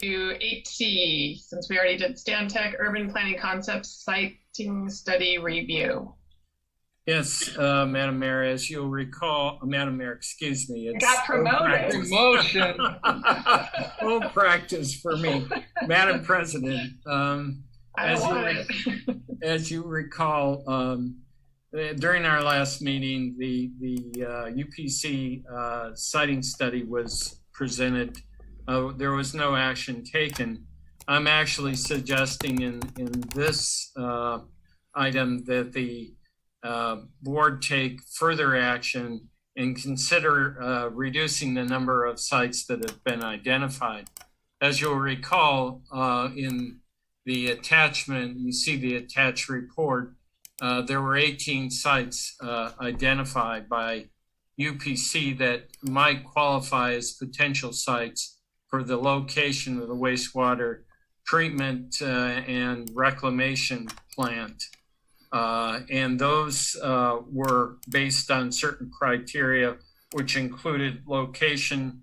Do 8C, since we already did Stantec Urban Planning Concepts Siting Study Review. Yes, Madam Mayor, as you'll recall, Madam Mayor, excuse me, it's got promoted. Promotion. old practice for me. Madam President, as you recall, during our last meeting, the UPC siting study was presented. There was no action taken. I'm actually suggesting in this item that the board take further action and consider reducing the number of sites that have been identified. As you'll recall, in the attachment, you see the attached report, there were 18 sites identified by UPC that might qualify as potential sites for the location of the wastewater treatment and reclamation plant. And those were based on certain criteria, which included location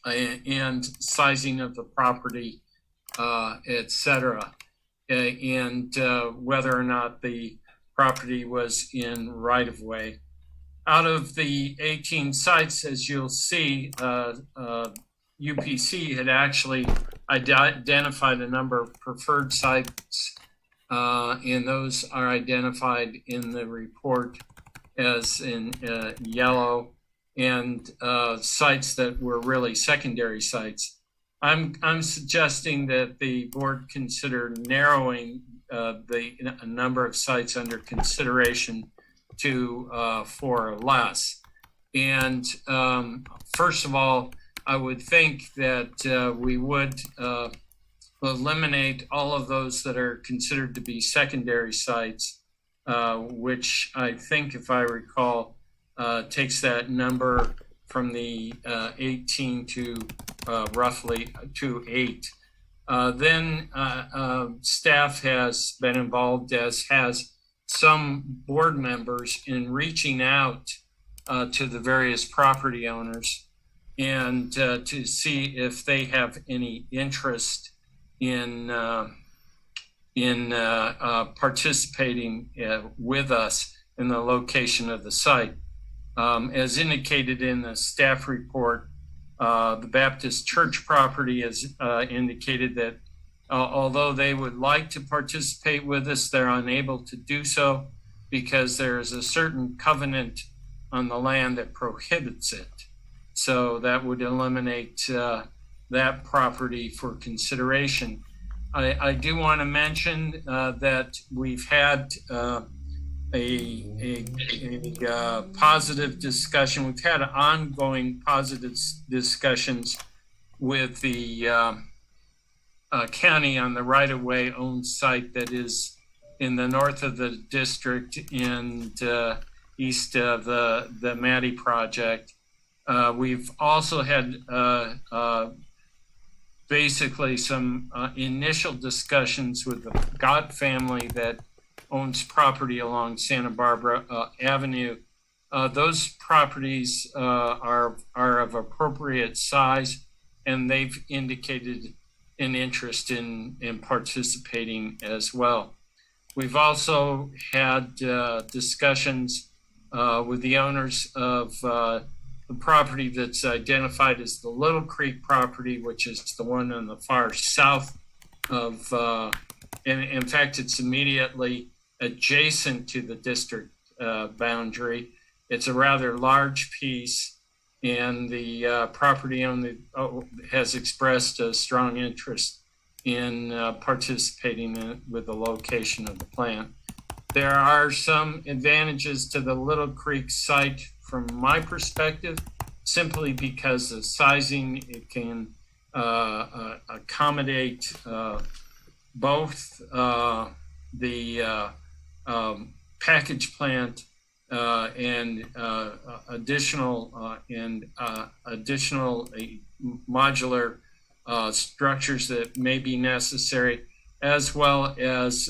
and sizing of the property, et cetera, and whether or not the property was in right-of-way. Out of the 18 sites, as you'll see, UPC had actually identified a number of preferred sites, and those are identified in the report as in yellow, and sites that were really secondary sites. I'm suggesting that the board consider narrowing the number of sites under consideration to 4 or less. And first of all, I would think that we would eliminate all of those that are considered to be secondary sites, which I think, if I recall, takes that number from the 18 to roughly to 8. Then staff has been involved, as has some board members, in reaching out to the various property owners and to see if they have any interest in participating with us in the location of the site. As indicated in the staff report, the Baptist Church property has indicated that although they would like to participate with us, they're unable to do so because there is a certain covenant on the land that prohibits it. So that would eliminate that property for consideration. I do want to mention that we've had a positive discussion. We've had ongoing positive discussions with the county on the right-of-way owned site that is in the north of the district and east of the Maddie project. We've also had basically some initial discussions with the Gott family that owns property along Santa Barbara Avenue. Those properties are of appropriate size, and they've indicated an interest in participating as well. We've also had discussions with the owners of the property that's identified as the Little Creek property, which is the one on the far south of, and in fact, it's immediately adjacent to the district boundary. It's a rather large piece, and the property owner has expressed a strong interest in participating with the location of the plant. There are some advantages to the Little Creek site from my perspective, simply because of sizing. It can accommodate both the package plant and additional modular structures that may be necessary, as well as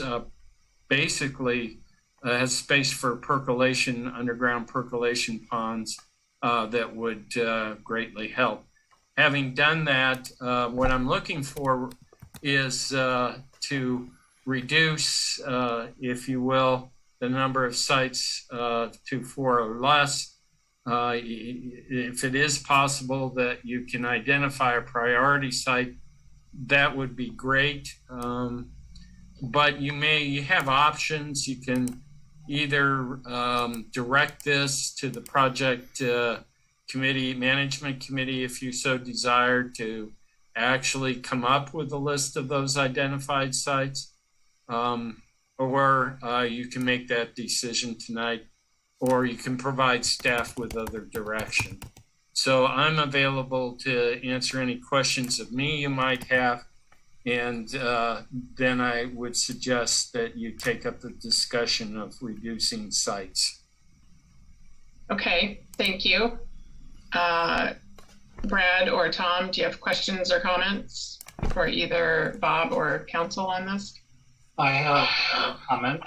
basically has space for percolation, underground percolation ponds that would greatly help. having done that, what I'm looking for is to reduce, if you will, the number of sites to 4 or less. If it is possible that you can identify a priority site, that would be great. But you have options. You can either direct this to the project management committee, if you so desire, to actually come up with a list of those identified sites, or you can make that decision tonight, or you can provide staff with other direction. So I'm available to answer any questions of me you might have, and then I would suggest that you take up the discussion of reducing sites. Okay, thank you. Brad or Tom, do you have questions or comments for either Bob or council on this? I have a comment.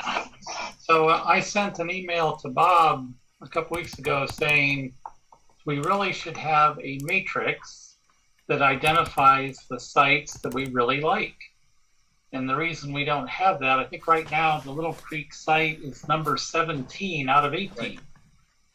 So I sent an email to Bob a couple weeks ago saying we really should have a matrix that identifies the sites that we really like. And the reason we don't have that, I think right now the Little Creek site is number 17 out of 18. Right.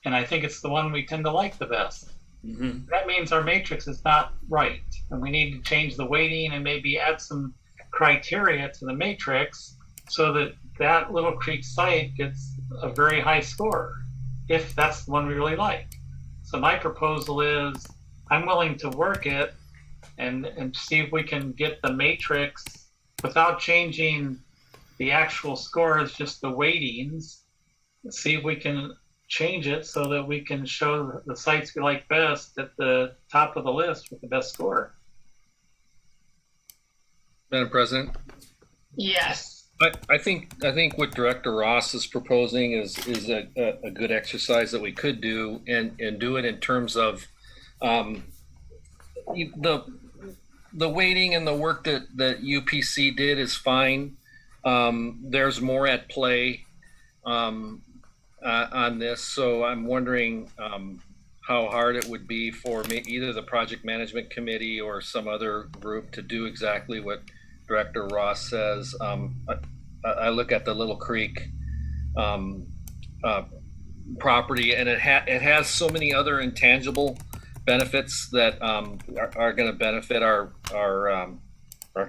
And I think it's the one we tend to like the best. Mm-hmm. That means our matrix is not right. And we need to change the weighting and maybe add some criteria to the matrix so that that Little Creek site gets a very high score, if that's the one we really like. So my proposal is I'm willing to work it and see if we can get the matrix without changing the actual scores, just the weightings, see if we can change it so that we can show the sites we like best at the top of the list with the best score. Madam President? Yes. I think what Director Ross is proposing is a good exercise that we could do and do it in terms of the weighting and the work that UPC did is fine. There's more at play on this, so I'm wondering how hard it would be for either the project management committee or some other group to do exactly what Director Ross says. I look at the Little Creek property, and it has so many other intangible benefits that are going to benefit our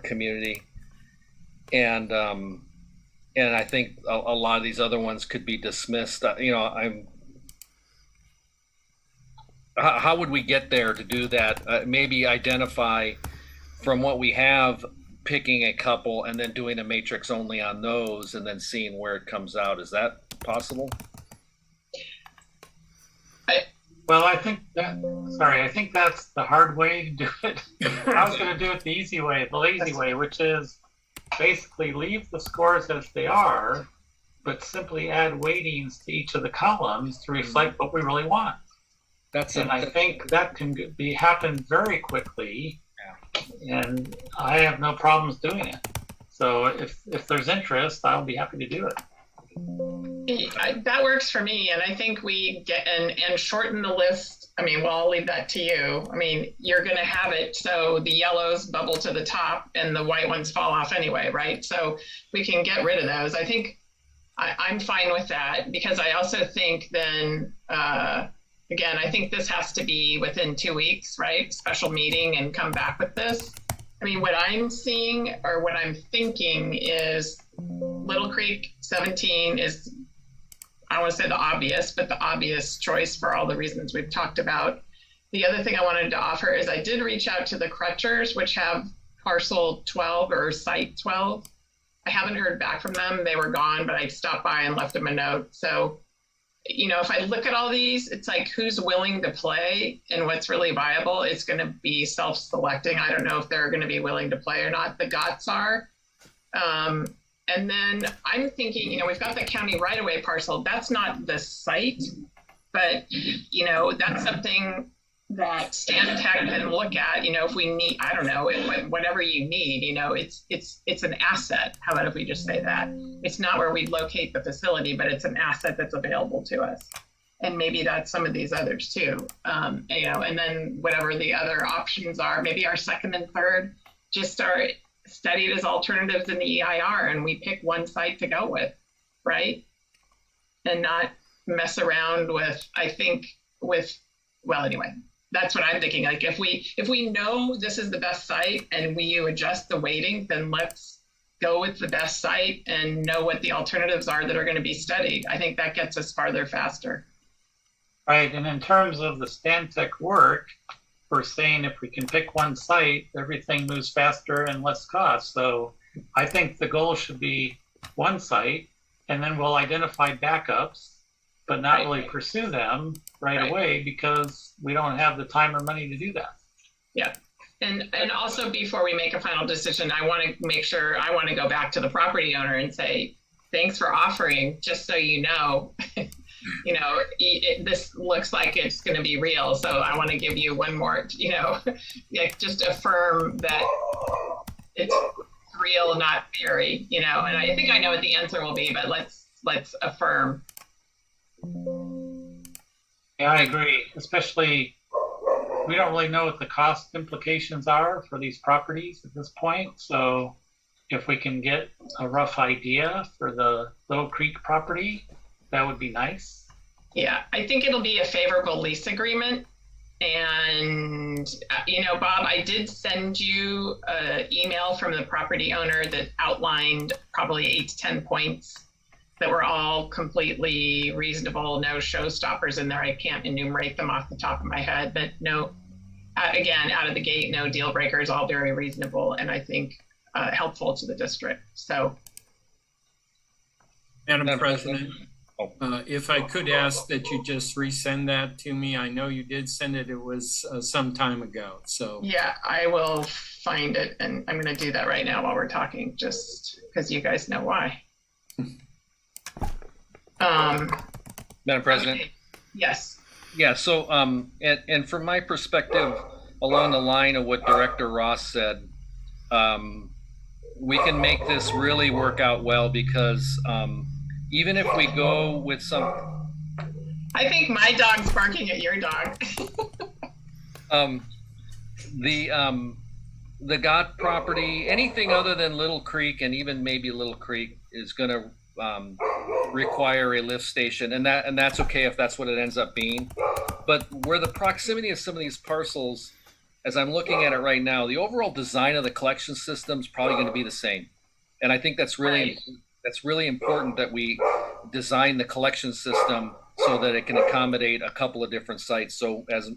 community, and I think a lot of these other ones could be dismissed. How would we get there to do that? Maybe identify from what we have, picking a couple and then doing a matrix only on those and then seeing where it comes out. Is that possible? I think that's the hard way to do it. I was going to do it the easy way, the lazy way, which is basically leave the scores as they are, but simply add weightings to each of the columns to reflect what we really want. I think that can happen very quickly, and I have no problems doing it. So if there's interest, I'll be happy to do it. That works for me, and I think we get and shorten the list. I mean, well, I'll leave that to you. I mean, you're going to have it so the yellows bubble to the top and the white ones fall off anyway, right? So we can get rid of those. I think I'm fine with that, because I also think then, again, I think this has to be within 2 weeks, right? Special meeting and come back with this. I mean, what I'm seeing or what I'm thinking is Little Creek 17 is, I don't want to say the obvious, but the obvious choice for all the reasons we've talked about. The other thing I wanted to offer is I did reach out to the Crutchers, which have parcel 12 or site 12. I haven't heard back from them. They were gone, but I stopped by and left them a note. So, you know, if I look at all these, it's like who's willing to play and what's really viable. It's going to be self-selecting. I don't know if they're going to be willing to play or not. The GOTS are. And then I'm thinking, you know, we've got the county right-of-way parcel. That's not the site, but, you know, that's something that Stan Tech can look at. You know, if we need, I don't know, whatever you need, you know, it's an asset. How about if we just say that? It's not where we locate the facility, but it's an asset that's available to us. And maybe that's some of these others too. And then whatever the other options are, maybe our second and third just are studied as alternatives in the EIR, and we pick one site to go with, right? And not mess around with, well, anyway, that's what I'm thinking. Like if we know this is the best site and you adjust the weighting, then let's go with the best site and know what the alternatives are that are going to be studied. I think that gets us farther faster. Right, and in terms of the Stantec work, we're saying if we can pick one site, everything moves faster and less cost. So I think the goal should be one site, and then we'll identify backups, but not really pursue them right away because we don't have the time or money to do that. Yeah. And also before we make a final decision, I want to go back to the property owner and say, thanks for offering, just so you know, this looks like it's going to be real. So I want to give you one more, just affirm that it's real, not theory, and I think I know what the answer will be, but let's affirm. Yeah, I agree. Especially, we don't really know what the cost implications are for these properties at this point. So if we can get a rough idea for the Little Creek property, that would be nice. Yeah, I think it'll be a favorable lease agreement. And, Bob, I did send you an email from the property owner that outlined probably 8 to 10 points that were all completely reasonable, no showstoppers in there. I can't enumerate them off the top of my head, but no, again, out of the gate, no deal breakers, all very reasonable, and I think helpful to the district. So, Madam President, if I could ask that you just resend that to me. I know you did send it. It was some time ago. So yeah, I will find it, and I'm going to do that right now while we're talking, just because you guys know why. Madam President? Okay. Yes. Yeah, so, and from my perspective, along the line of what Director Ross said, we can make this really work out well because even if we go with some... I think my dog's barking at your dog. The Gott property, anything other than Little Creek, and even maybe Little Creek, is going to require a lift station, and that's okay if that's what it ends up being. But where the proximity of some of these parcels, as I'm looking at it right now, the overall design of the collection system is probably going to be the same, and I think that's really important that we design the collection system so that it can accommodate a couple of different sites. So as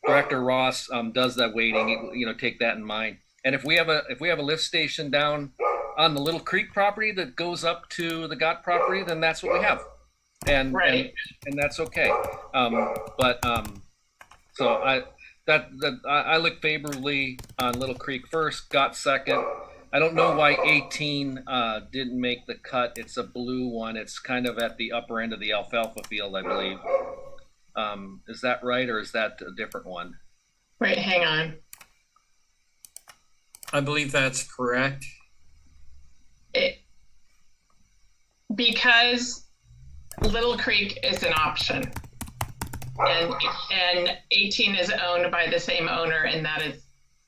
Director Ross does that weighting, take that in mind. And if we have a lift station down on the Little Creek property that goes up to the Gott property, then that's what we have, and that's okay. So I look favorably on Little Creek first, Gott second. I don't know why 18 didn't make the cut. It's a blue one. It's kind of at the upper end of the alfalfa field, I believe. Is that right, or is that a different one? Wait, hang on. I believe that's correct. Because Little Creek is an option, and 18 is owned by the same owner, and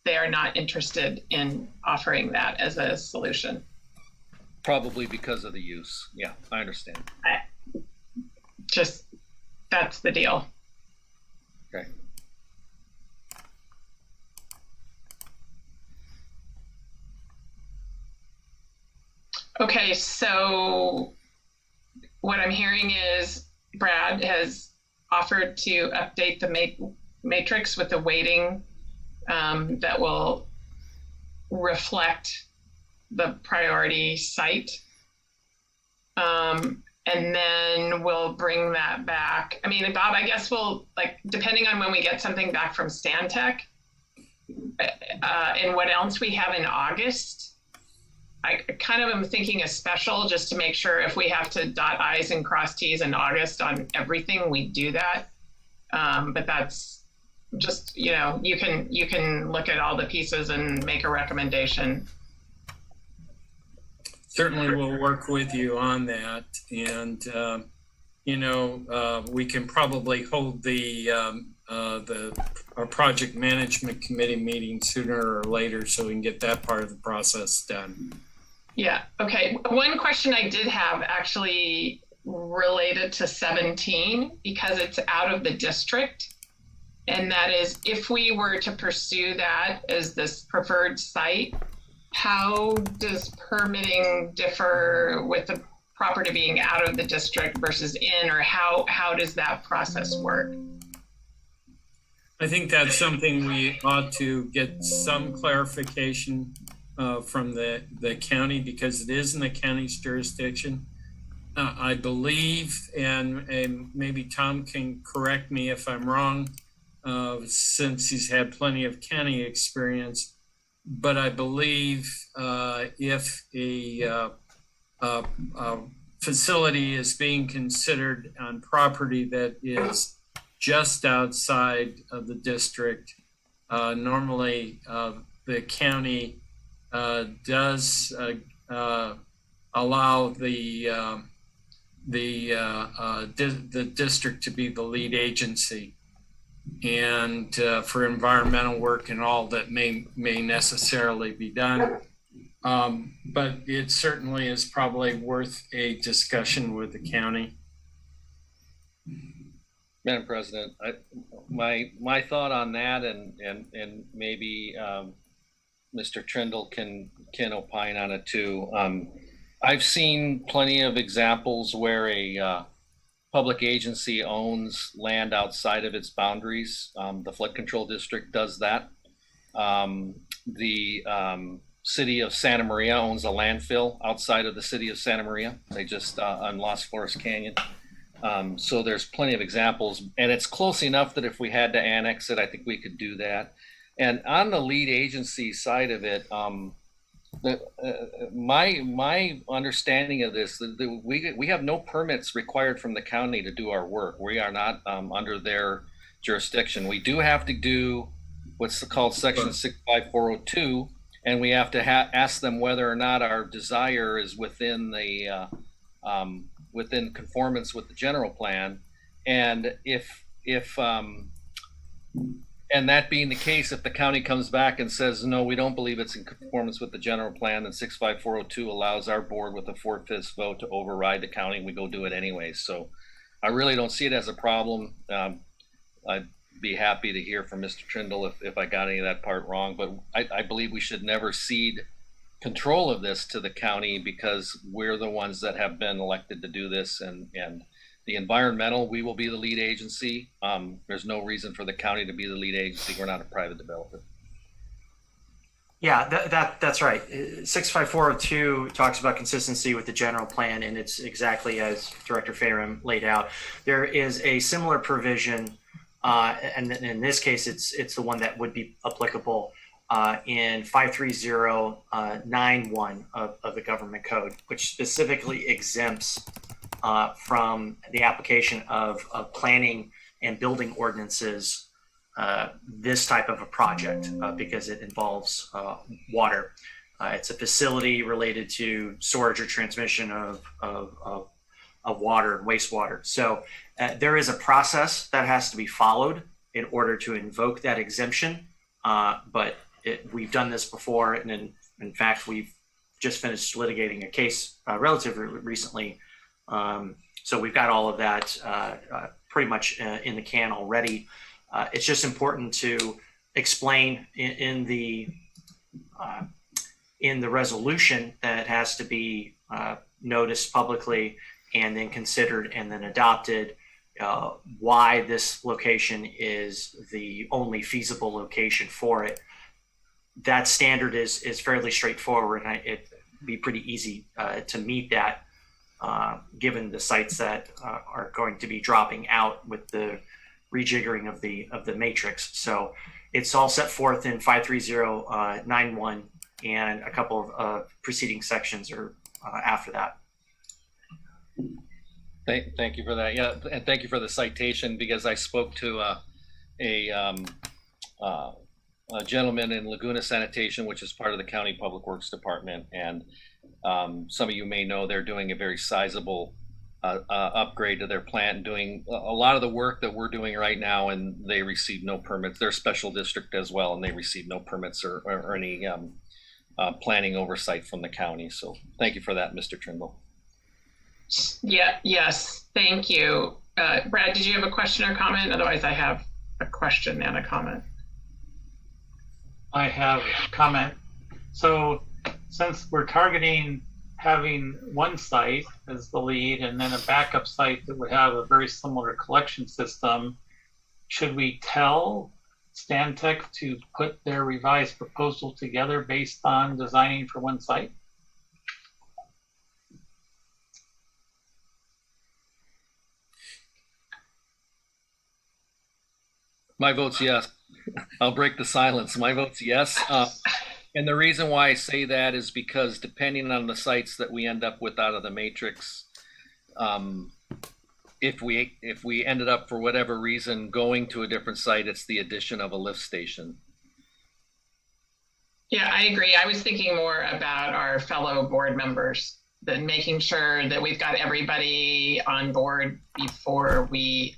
they are not interested in offering that as a solution. Probably because of the use. Yeah, I understand. That's the deal. Okay. Okay, so what I'm hearing is Brad has offered to update the matrix with the weighting that will reflect the priority site. And then we'll bring that back. I mean, Bob, I guess depending on when we get something back from Stantec and what else we have in August, I kind of am thinking a special just to make sure if we have to dot I's and cross T's in August on everything, we do that. But that's just, you can look at all the pieces and make a recommendation. Certainly we'll work with you on that. And, we can probably hold our project management committee meeting sooner or later so we can get that part of the process done. Yeah, okay. One question I did have actually related to 17 because it's out of the district. And that is, if we were to pursue that as this preferred site, how does permitting differ with the property being out of the district versus in, or how does that process work? I think that's something we ought to get some clarification from the county, because it is in the county's jurisdiction. I believe, and maybe Tom can correct me if I'm wrong, since he's had plenty of county experience, but I believe if a facility is being considered on property that is just outside of the district, normally the county does allow the district to be the lead agency, and for environmental work and all that may necessarily be done. But it certainly is probably worth a discussion with the county. Madam President, my thought on that, and maybe Mr. Trindle can opine on it too. I've seen plenty of examples where a public agency owns land outside of its boundaries. The flood control district does that. The city of Santa Maria owns a landfill outside of the city of Santa Maria. They just on Lost Forest Canyon. So there's plenty of examples, and it's close enough that if we had to annex it, I think we could do that. And on the lead agency side of it, my understanding of this, we have no permits required from the county to do our work. We are not under their jurisdiction. We do have to do what's called Section 65402, and we have to ask them whether or not our desire is within the within conformance with the general plan, and if and that being the case, if the county comes back and says, no, we don't believe it's in conformance with the general plan, then 65402 allows our board with a 4/5 vote to override the county, and we go do it anyway. So I really don't see it as a problem. I'd be happy to hear from Mr. Trindle if I got any of that part wrong, but I believe we should never cede control of this to the county, because we're the ones that have been elected to do this, and the environmental, we will be the lead agency. There's no reason for the county to be the lead agency. We're not a private developer. Yeah, that's right. 65402 talks about consistency with the general plan, and it's exactly as Director Fayram laid out. There is a similar provision, and in this case, it's the one that would be applicable in 53091 of the government code, which specifically exempts from the application of planning and building ordinances this type of a project because it involves water. It's a facility related to storage or transmission of water and wastewater. So there is a process that has to be followed in order to invoke that exemption. But we've done this before, and in fact, we've just finished litigating a case relatively recently. So we've got all of that pretty much in the can already. It's just important to explain in the resolution that it has to be noticed publicly and then considered and then adopted why this location is the only feasible location for it. That standard is fairly straightforward, and it'd be pretty easy to meet that. Given the sites that are going to be dropping out with the rejiggering of the matrix. So it's all set forth in 53091, and a couple of preceding sections are after that. Thank you for that. Yeah, and thank you for the citation, because I spoke to a gentleman in Laguna Sanitation, which is part of the County Public Works Department, and some of you may know they're doing a very sizable upgrade to their plant, doing a lot of the work that we're doing right now, and they receive no permits. They're special district as well, and they receive no permits or any planning oversight from the county. So thank you for that, Mr. Trimble. Yeah, yes, thank you. Brad, did you have a question or comment? Otherwise, I have a question and a comment. I have a comment. So since we're targeting having one site as the lead and then a backup site that would have a very similar collection system, should we tell Stantec to put their revised proposal together based on designing for one site? My vote's yes. I'll break the silence. My vote's yes. And the reason why I say that is because depending on the sites that we end up with out of the matrix, if we ended up for whatever reason going to a different site, it's the addition of a lift station. Yeah, I agree. I was thinking more about our fellow board members than making sure that we've got everybody on board before we,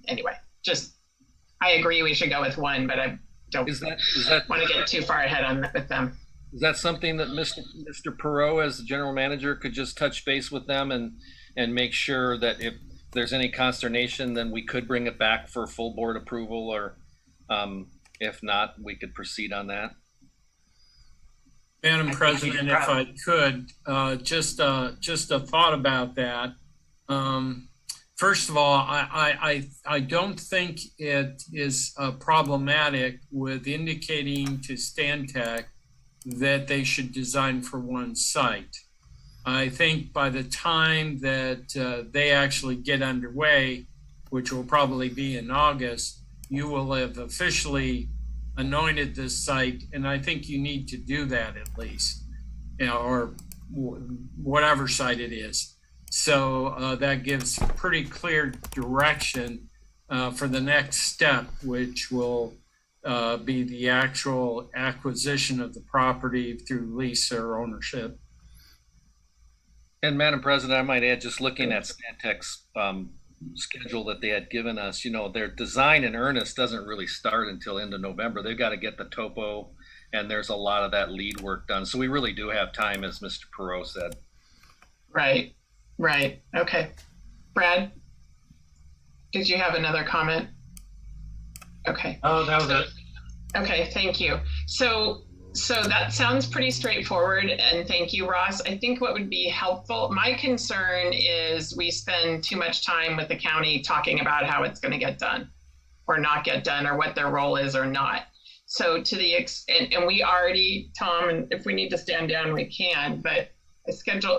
anyway, just, I agree we should go with one, but I don't want to get too far ahead with them. Is that something that Mr. Perot, as the general manager, could just touch base with them and make sure that if there's any consternation, then we could bring it back for full board approval, or if not, we could proceed on that? Madam President, if I could, just a thought about that. First of all, I don't think it is problematic with indicating to Stantec that they should design for one site. I think by the time that they actually get underway, which will probably be in August, you will have officially anointed this site, and I think you need to do that at least, or whatever site it is. So that gives pretty clear direction for the next step, which will be the actual acquisition of the property through lease or ownership. And Madam President, I might add, just looking at Stantec's schedule that they had given us, their design in earnest doesn't really start until end of November. They've got to get the topo, and there's a lot of that lead work done. So we really do have time, as Mr. Perot said. Right. Okay. Brad, did you have another comment? Okay. Oh, that was it. Okay, thank you. So that sounds pretty straightforward, and thank you, Ross. I think what would be helpful, my concern is we spend too much time with the county talking about how it's going to get done or not get done, or what their role is or not. So to the extent, and we already, Tom, and if we need to stand down, we can, but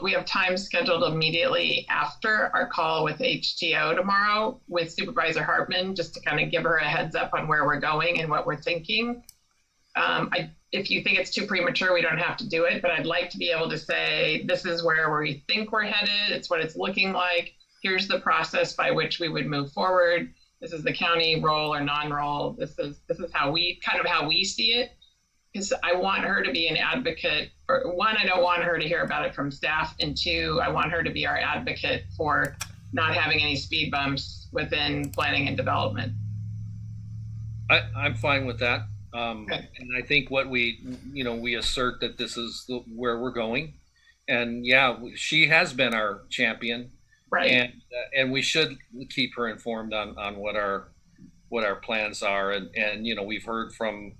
we have time scheduled immediately after our call with HTO tomorrow with Supervisor Hartman, just to kind of give her a heads up on where we're going and what we're thinking. If you think it's too premature, we don't have to do it, but I'd like to be able to say, this is where we think we're headed. It's what it's looking like. Here's the process by which we would move forward. This is the county role or non-role. This is how we see it. Because I want her to be an advocate. For one, I don't want her to hear about it from staff, and two, I want her to be our advocate for not having any speed bumps within planning and development. I'm fine with that. Okay. And I think what we assert that this is where we're going, and yeah, she has been our champion, right? And we should keep her informed on what our plans are, and we've heard from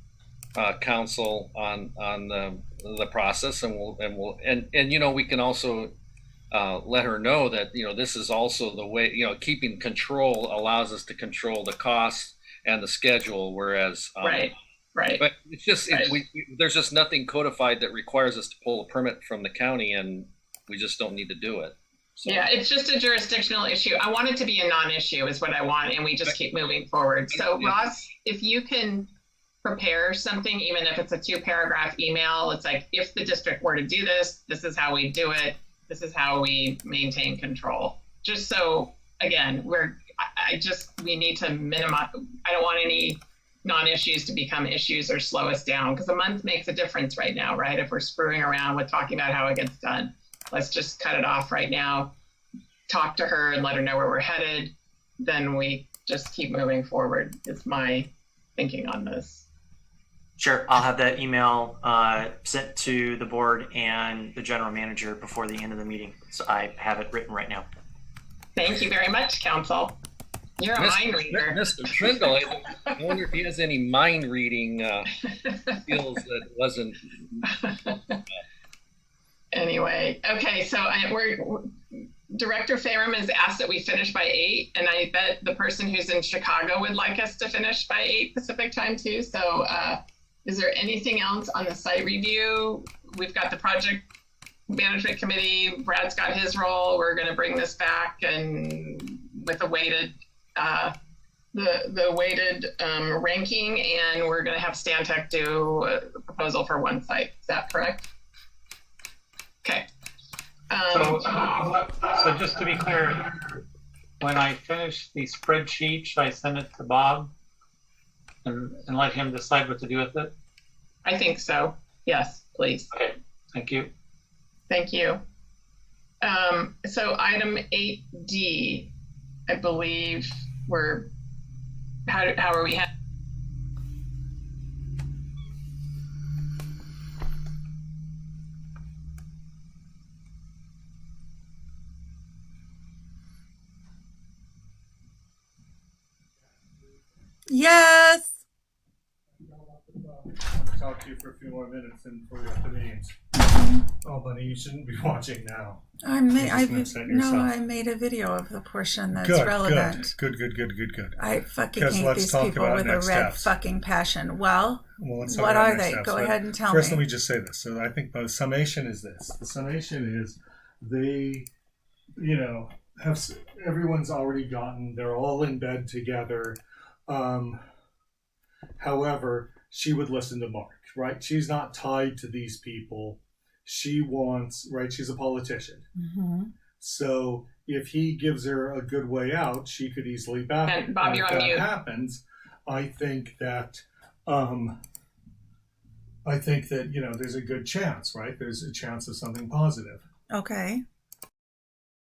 council on the process, and we can also let her know that this is also the way, keeping control allows us to control the costs and the schedule, whereas right. But it's just there's just nothing codified that requires us to pull a permit from the county, and we just don't need to do it. So. Yeah, it's just a jurisdictional issue. I want it to be a non-issue is what I want, and we just keep moving forward. So Ross, if you can prepare something, even if it's a 2-paragraph email, it's like, if the district were to do this, this is how we do it. This is how we maintain control. Just so, again, we need to minimize, I don't want any non-issues to become issues or slow us down, because a month makes a difference right now, right? If we're screwing around with talking about how it gets done. let's just cut it off right now, talk to her and let her know where we're headed, then we just keep moving forward. It's my thinking on this. Sure, I'll have that email sent to the board and the general manager before the end of the meeting. So I have it written right now. Thank you very much, Council. You're a mind reader. Mr. Trindle, I wonder if he has any mind reading skills that wasn't. Anyway, okay, so Director Ferrum has asked that we finish by 8, and I bet the person who's in Chicago would like us to finish by 8 Pacific time too. So is there anything else on the site review? We've got the project management committee. Brad's got his role. We're going to bring this back and with a weighted the weighted ranking, and we're going to have Stantec do a proposal for one site. Is that correct? Okay. So just to be clear, when I finish the spreadsheet, should I send it to Bob and let him decide what to do with it? I think so. Yes, please. Okay, thank you. Thank you. So item 8D, I believe how are we? Yes. I'll talk to you for a few more minutes and before you have the meetings. Oh, buddy, you shouldn't be watching now. I made a video of the portion that's relevant. Good. I fucking hate these people with a red fucking passion. Well, what are they? Go ahead and tell me. First, let me just say this. So I think the summation is this. The summation is they, everyone's already they're all in bed together. However, she would listen to Mark, right? She's not tied to these people. She wants, right? She's a politician. Mm-hmm. So if he gives her a good way out, she could easily back it. And Bob, you're on mute. If that happens, I think that there's a good chance, right? There's a chance of something positive. Okay.